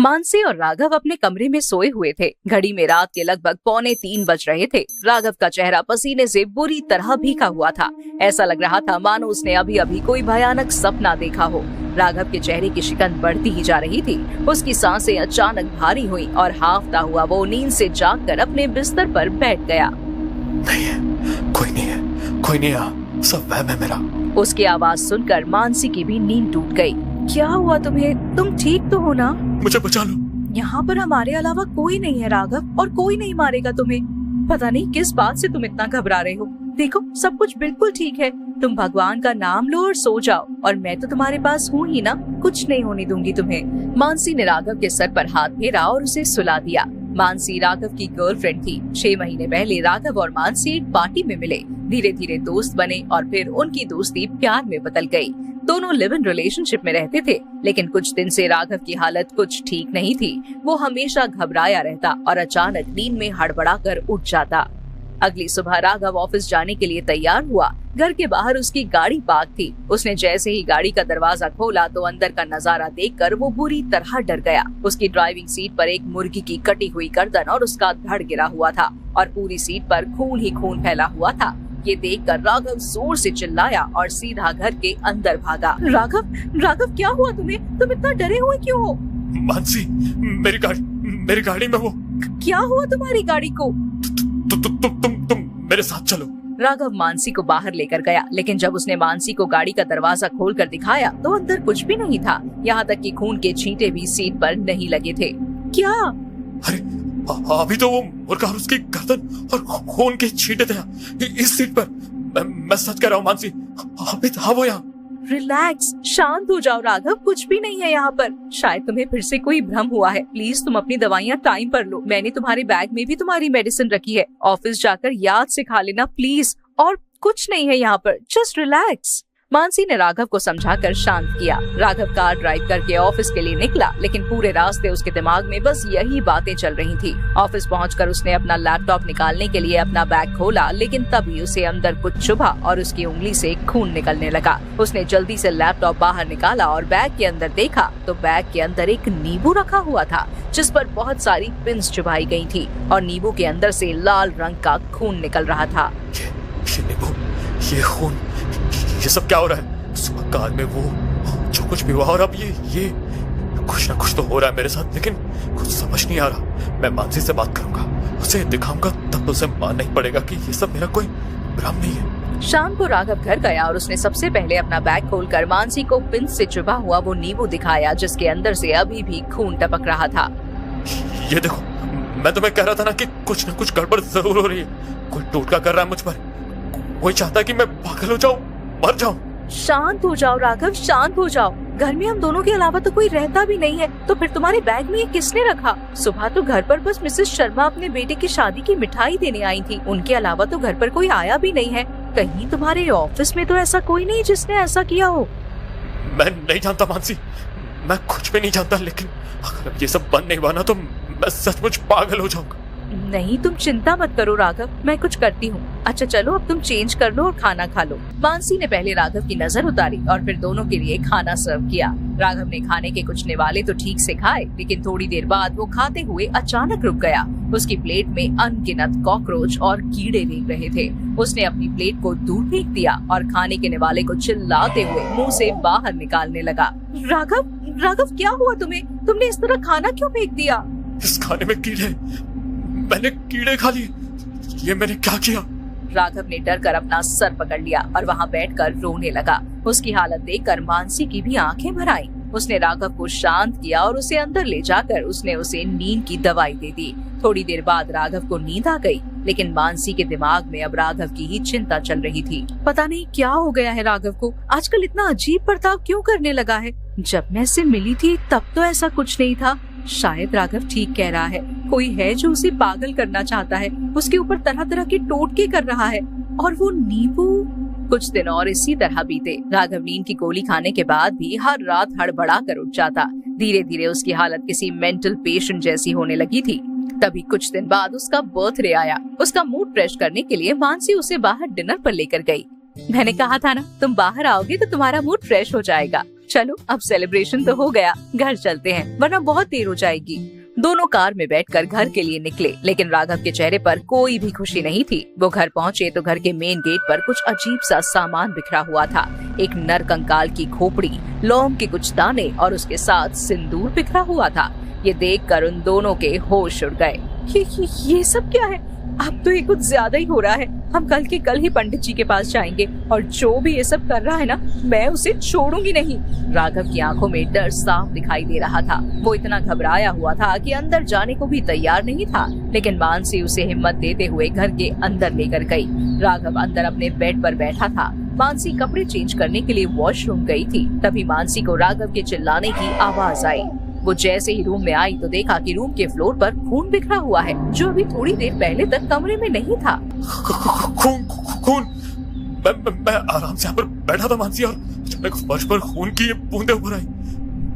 मानसी और राघव अपने कमरे में सोए हुए थे। घड़ी में रात के लगभग 2:45 बज रहे थे। राघव का चेहरा पसीने से बुरी तरह भीगा हुआ था। ऐसा लग रहा था मानो उसने अभी अभी कोई भयानक सपना देखा हो। राघव के चेहरे की शिकन बढ़ती ही जा रही थी। उसकी सांसें अचानक भारी हुई और हाफता हुआ वो नींद से जागकर अपने बिस्तर पर बैठ गया। नहीं है, कोई नहीं है, कोई नहीं है, सब वहम है मेरा। उसकी आवाज सुनकर मानसी की भी नींद टूट गई। क्या हुआ तुम्हें? तुम ठीक तो हो ना? मुझे बचा लो। यहाँ पर हमारे अलावा कोई नहीं है राघव, और कोई नहीं मारेगा तुम्हें। पता नहीं किस बात से तुम इतना घबरा रहे हो। देखो सब कुछ बिल्कुल ठीक है। तुम भगवान का नाम लो और सो जाओ, और मैं तो तुम्हारे पास हूँ ही ना, कुछ नहीं होने दूंगी तुम्हें। मानसी ने राघव के सर पर हाथ फेरा और उसे सुला दिया। मानसी राघव की गर्लफ्रेंड थी। 6 महीने पहले राघव और मानसी एक पार्टी में मिले। धीरे धीरे दोस्त बने और फिर उनकी दोस्ती प्यार में बदल गई। दोनों लिव इन रिलेशनशिप में रहते थे, लेकिन कुछ दिन से राघव की हालत कुछ ठीक नहीं थी। वो हमेशा घबराया रहता और अचानक नींद में हड़बड़ाकर उठ जाता। अगली सुबह राघव ऑफिस जाने के लिए तैयार हुआ। घर के बाहर उसकी गाड़ी पार्क थी। उसने जैसे ही गाड़ी का दरवाजा खोला तो अंदर का नजारा देखकर वो बुरी तरह डर गया। उसकी ड्राइविंग सीट पर एक मुर्गी की कटी हुई गर्दन और उसका धड़ गिरा हुआ था, और पूरी सीट पर खून ही खून फैला हुआ था। ये देखकर राघव जोर से चिल्लाया और सीधा घर के अंदर भागा। राघव क्या हुआ तुम्हें? तुम इतना डरे हुए क्यों हो? मानसी, मेरी गाड़ी में वो। क्या हुआ तुम्हारी गाड़ी को? तुम मेरे साथ चलो। राघव मानसी को बाहर लेकर गया, लेकिन जब उसने मानसी को गाड़ी का दरवाजा खोलकर दिखाया तो अंदर कुछ भी नहीं था। यहाँ तक कि खून के छींटे भी सीट पर नहीं लगे थे। क्या? अरे अभी तो वो मुर्गा और उसकी गर्दन और खून के छींटे थे इस सीट पर। मैं सच कह रहा हूँ मानसी, अभी था वो यहाँ। रिलैक्स, शांत हो जाओ राघव, कुछ भी नहीं है यहाँ पर। शायद तुम्हें फिर से कोई भ्रम हुआ है। प्लीज तुम अपनी दवाइयाँ टाइम पर लो। मैंने तुम्हारे बैग में भी तुम्हारी मेडिसिन रखी है। ऑफिस जाकर याद से खा लेना प्लीज। और कुछ नहीं है यहाँ पर, जस्ट रिलैक्स। मानसी ने राघव को समझाकर शांत किया। राघव कार ड्राइव करके ऑफिस के लिए निकला, लेकिन पूरे रास्ते उसके दिमाग में बस यही बातें चल रही थी। ऑफिस पहुंचकर उसने अपना लैपटॉप निकालने के लिए अपना बैग खोला, लेकिन तभी उसे अंदर कुछ चुभा और उसकी उंगली से खून निकलने लगा। उसने जल्दी से लैपटॉप बाहर निकाला और बैग के अंदर देखा तो बैग के अंदर एक नींबू रखा हुआ था, जिस पर बहुत सारी पिन्स चुभाई गई थी, और नींबू के अंदर से लाल रंग का खून निकल रहा था। ये नींबू, ये खून, ये सब क्या हो रहा है? सुबह कार में वो जो कुछ भी हुआ, और अब ये कुछ ना कुछ तो हो रहा है मेरे साथ, लेकिन कुछ समझ नहीं आ रहा। मैं मानसी से बात करूंगा, उसे दिखाऊंगा, तब उसे मानना ही पड़ेगा कि ये सब मेरा कोई भ्रम नहीं है। शाम को राघव घर गया और उसने सबसे पहले अपना बैग खोलकर मानसी को पिन से चुभा हुआ वो नींबू दिखाया, जिसके अंदर से अभी भी खून टपक रहा था। ये देखो, मैं तुम्हें कह रहा था ना कि कुछ न कुछ गड़बड़ जरूर हो रही है। कोई टोटका कर रहा है मुझ पर। कोई चाहता है कि मैं पागल हो जाऊं, मर जाऊं। शांत हो जाओ राघव, शांत हो जाओ। घर में हम दोनों के अलावा तो कोई रहता भी नहीं है, तो फिर तुम्हारे बैग में ये किसने रखा? सुबह तो घर पर बस मिसेस शर्मा अपने बेटे की शादी की मिठाई देने आई थी। उनके अलावा तो घर पर कोई आया भी नहीं है। कहीं तुम्हारे ऑफिस में तो ऐसा कोई नहीं जिसने ऐसा किया हो? मैं नहीं जानता मानसी, मैं कुछ भी नहीं जानता, लेकिन अगर अब ये सब बंद नहीं हुआ ना तो मैं सचमुच पागल हो जाऊंगा। नहीं, तुम चिंता मत करो राघव, मैं कुछ करती हूँ। अच्छा चलो, अब तुम चेंज कर लो और खाना खा लो। मानसी ने पहले राघव की नजर उतारी और फिर दोनों के लिए खाना सर्व किया। राघव ने खाने के कुछ निवाले तो ठीक से खाए, लेकिन थोड़ी देर बाद वो खाते हुए अचानक रुक गया। उसकी प्लेट में अनगिनत कॉकरोच और कीड़े रेंग रहे थे। उसने अपनी प्लेट को दूर फेंक दिया और खाने के निवाले को चिल्लाते हुए मुंह से बाहर निकालने लगा। राघव क्या हुआ तुम्हें? तुमने इस तरह खाना क्यों फेंक दिया? इस खाने में कीड़े, मैंने कीड़े खा लिए। ये मैंने क्या किया? राघव ने डर कर अपना सर पकड़ लिया और वहाँ बैठकर रोने लगा। उसकी हालत देखकर मानसी की भी आंखें भर आईं। उसने राघव को शांत किया और उसे अंदर ले जाकर उसने उसे नींद की दवाई दे दी। थोड़ी देर बाद राघव को नींद आ गई, लेकिन मानसी के दिमाग में अब राघव की ही चिंता चल रही थी। पता नहीं क्या हो गया है राघव को, आजकल इतना अजीब बर्ताव क्यों करने लगा है? जब मैं इससे मिली थी तब तो ऐसा कुछ नहीं था। शायद राघव ठीक कह रहा है, कोई है जो उसे पागल करना चाहता है, उसके ऊपर तरह तरह के टोटके कर रहा है। और वो नींबू। कुछ दिन और इसी तरह बीते। राघव नींद की गोली खाने के बाद भी हर रात हड़बड़ा कर उठ जाता। धीरे धीरे उसकी हालत किसी मेंटल पेशेंट जैसी होने लगी थी। तभी कुछ दिन बाद उसका बर्थडे आया। उसका मूड फ्रेश करने के लिए मानसी उसे बाहर डिनर पर लेकर गई। मैंने कहा था ना, तुम बाहर आओगे तो तुम्हारा मूड फ्रेश हो जाएगा। चलो अब सेलिब्रेशन तो हो गया, घर चलते हैं वरना बहुत देर हो जाएगी। दोनों कार में बैठकर घर के लिए निकले, लेकिन राघव के चेहरे पर कोई भी खुशी नहीं थी। वो घर पहुंचे तो घर के मेन गेट पर कुछ अजीब सा सामान बिखरा हुआ था। एक नर कंकाल की खोपड़ी, लौंग के कुछ दाने और उसके साथ सिंदूर बिखरा हुआ था। ये देखकर उन दोनों के होश उड़ गए। ये सब क्या है? अब तो ये कुछ ज्यादा ही हो रहा है। हम कल के कल ही पंडित जी के पास जाएंगे और जो भी ये सब कर रहा है ना, मैं उसे छोड़ूंगी नहीं। राघव की आंखों में डर साफ दिखाई दे रहा था। वो इतना घबराया हुआ था कि अंदर जाने को भी तैयार नहीं था, लेकिन मानसी उसे हिम्मत देते हुए घर के अंदर लेकर गई। राघव अंदर अपने बेड पर बैठा था। मानसी कपड़े चेंज करने के लिए वॉशरूम गई थी। तभी मानसी को राघव के चिल्लाने की आवाज आई। वो जैसे ही रूम में आई तो देखा कि रूम के फ्लोर पर खून बिखरा हुआ है, जो अभी थोड़ी देर पहले तक कमरे में नहीं था। खून। मैं आराम से यहाँ पर बैठा था मानसी, और अचानक फर्श पर खून की ये बूंदें ऊपर आई।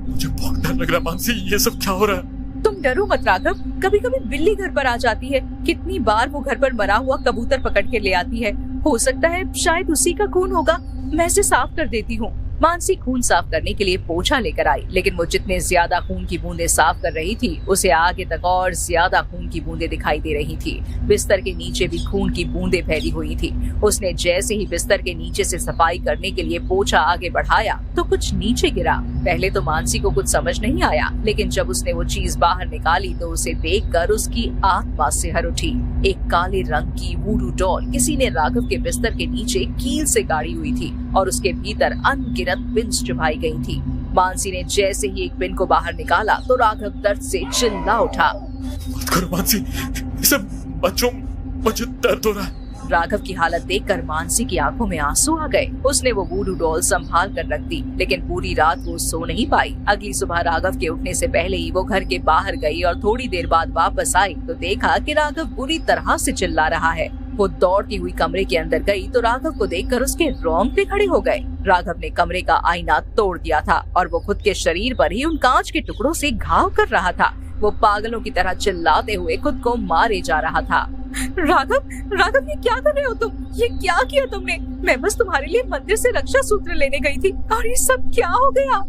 मुझे बहुत डर लग रहा है मानसी, ये सब क्या हो रहा है? तुम डरो मत राघव, कभी कभी बिल्ली घर पर आ जाती है। कितनी बार वो घर पर मरा हुआ कबूतर पकड़ के ले आती है। हो सकता है शायद उसी का खून होगा। मैं इसे साफ कर देती हूँ। मानसी खून साफ करने के लिए पोछा लेकर आई, लेकिन वो जितने ज्यादा खून की बूंदें साफ कर रही थी, उसे आगे तक और ज्यादा खून की बूंदें दिखाई दे रही थी। बिस्तर के नीचे भी खून की बूंदें फैली हुई थी। उसने जैसे ही बिस्तर के नीचे से सफाई करने के लिए पोछा आगे बढ़ाया तो कुछ नीचे गिरा। पहले तो मानसी को कुछ समझ नहीं आया, लेकिन जब उसने वो चीज बाहर निकाली तो उसे देखकर उसकी आत्मा सिहर उठी। एक काले रंग की वूडू डॉल किसी ने राघव के बिस्तर के नीचे कील से गाड़ी हुई थी और उसके भीतर अनगिनत पिन्स चुभाई गई थी। मानसी ने जैसे ही एक पिन को बाहर निकाला तो राघव दर्द से चिल्ला उठा। मत करो मानसी, सब बच्चों, मुझे दर्द हो रहा है। राघव की हालत देखकर मानसी की आंखों में आंसू आ गए। उसने वो वूडू डॉल संभाल कर रख दी, लेकिन पूरी रात वो सो नहीं पाई। अगली सुबह राघव के उठने से पहले ही वो घर के बाहर गई और थोड़ी देर बाद वापस आई तो देखा कि राघव बुरी तरह से चिल्ला रहा है। वो दौड़ती हुई कमरे के अंदर गई तो राघव को देखकर उसके रोंगटे खड़े हो गए। राघव ने कमरे का आईना तोड़ दिया था और वो खुद के शरीर पर ही उन कांच के टुकड़ों से घाव कर रहा था। वो पागलों की तरह चिल्लाते हुए खुद को मारे जा रहा था। राघव ये क्या कर रहे हो तुम? ये क्या किया तुमने? मैं बस तुम्हारे लिए मंदिर से रक्षा सूत्र लेने गई थी और ये सब क्या हो गया?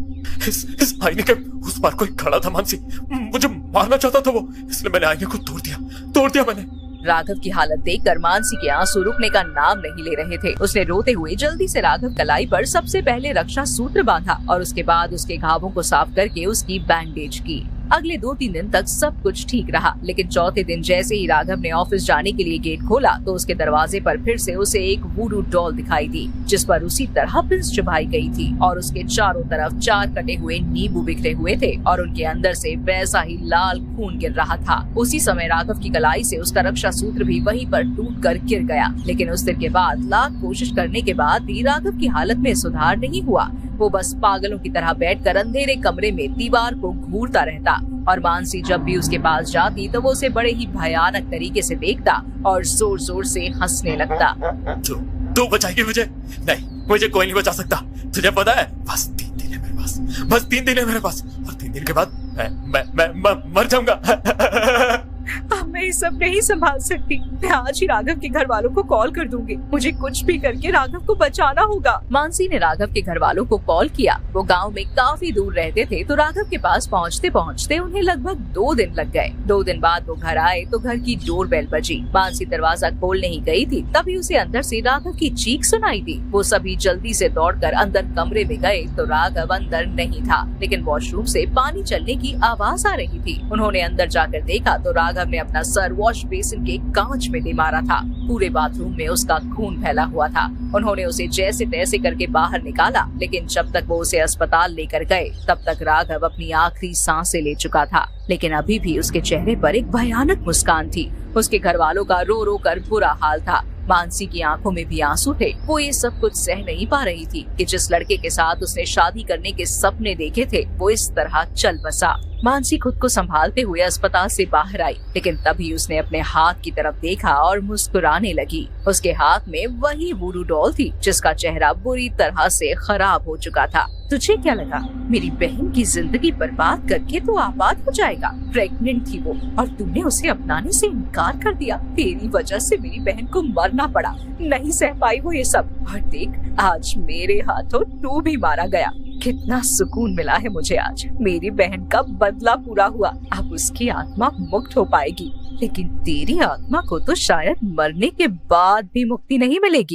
इस आईने के उस पार कोई खड़ा था मानसी, मुझे मारना चाहता था वो, इसलिए मैंने आईने को तोड़ दिया मैंने। राघव की हालत देखकर मानसी के आंसू रुकने का नाम नहीं ले रहे थे। उसने रोते हुए जल्दी से राघव कलाई पर सबसे पहले रक्षा सूत्र बांधा और उसके बाद उसके घावों को साफ करके उसकी बैंडेज की। अगले 2-3 दिन तक सब कुछ ठीक रहा, लेकिन चौथे दिन जैसे ही राघव ने ऑफिस जाने के लिए गेट खोला तो उसके दरवाजे पर फिर से उसे एक वूडू डॉल दिखाई दी, जिस पर उसी तरह पिन्स चुभाई गई थी और उसके चारों तरफ 4 कटे हुए नींबू बिखरे हुए थे और उनके अंदर से वैसा ही लाल खून गिर रहा था। उसी समय राघव की कलाई से उसका रक्षा सूत्र भी वहीं पर टूटकर गिर गया, लेकिन उस दिन के बाद लाख कोशिश करने के बाद भी राघव की हालत में सुधार नहीं हुआ। वो बस पागलों की तरह बैठकर अंधेरे कमरे में दीवार को घूरता रहता और मानसी जब भी उसके पास जाती तो वो उसे बड़े ही भयानक तरीके से देखता और जोर जोर से हंसने लगता। तू बचाएगी मुझे? नहीं, मुझे कोई नहीं बचा सकता। तुझे पता है, बस 3 दिन है मेरे पास, बस 3 दिन है मेरे पास, और 3 दिन के बाद मैं मर जाऊंगा। अब मैं ये सब नहीं संभाल सकती। मैं आज ही राघव के घर वालों को कॉल कर दूंगी। मुझे कुछ भी करके राघव को बचाना होगा। मानसी ने राघव के घर वालों को कॉल किया। वो गांव में काफी दूर रहते थे तो राघव के पास पहुंचते पहुंचते उन्हें लगभग 2 दिन लग गए। 2 दिन बाद वो घर आए तो घर की डोरबेल बजी। मानसी दरवाजा खोलने ही गई थी, तभी उसे अंदर से राघव की चीख सुनाई दी। वो सभी जल्दी से दौड़कर अंदर कमरे में गए तो राघव अंदर नहीं था, लेकिन वॉशरूम से पानी चलने की आवाज आ रही थी। उन्होंने अंदर जाकर देखा तो राघव ने अपना सर वॉश बेसिन के कांच में दे मारा था। पूरे बाथरूम में उसका खून फैला हुआ था। उन्होंने उसे जैसे तैसे करके बाहर निकाला, लेकिन जब तक वो उसे अस्पताल लेकर गए तब तक राघव अपनी आखिरी सांसें ले चुका था, लेकिन अभी भी उसके चेहरे पर एक भयानक मुस्कान थी। उसके घर वालों का रो रो कर बुरा हाल था। मानसी की आंखों में भी आंसू थे। वो ये सब कुछ सह नहीं पा रही थी कि जिस लड़के के साथ उसने शादी करने के सपने देखे थे वो इस तरह चल बसा। मानसी खुद को संभालते हुए अस्पताल से बाहर आई, लेकिन तभी उसने अपने हाथ की तरफ देखा और मुस्कुराने लगी। उसके हाथ में वही वूडू डॉल थी जिसका चेहरा बुरी तरह से खराब हो चुका था। तुझे क्या लगा मेरी बहन की जिंदगी बर्बाद करके तू आबाद हो जाएगा? प्रेग्नेंट थी वो और तूने उसे अपनाने से इनकार कर दिया। तेरी वजह से मेरी बहन को मरना पड़ा। नहीं सह पाई वो ये सब, और देख आज मेरे हाथों तू भी मारा गया। कितना सुकून मिला है मुझे आज। मेरी बहन का बदला पूरा हुआ। अब उसकी आत्मा मुक्त हो पाएगी, लेकिन तेरी आत्मा को तो शायद मरने के बाद भी मुक्ति नहीं मिलेगी।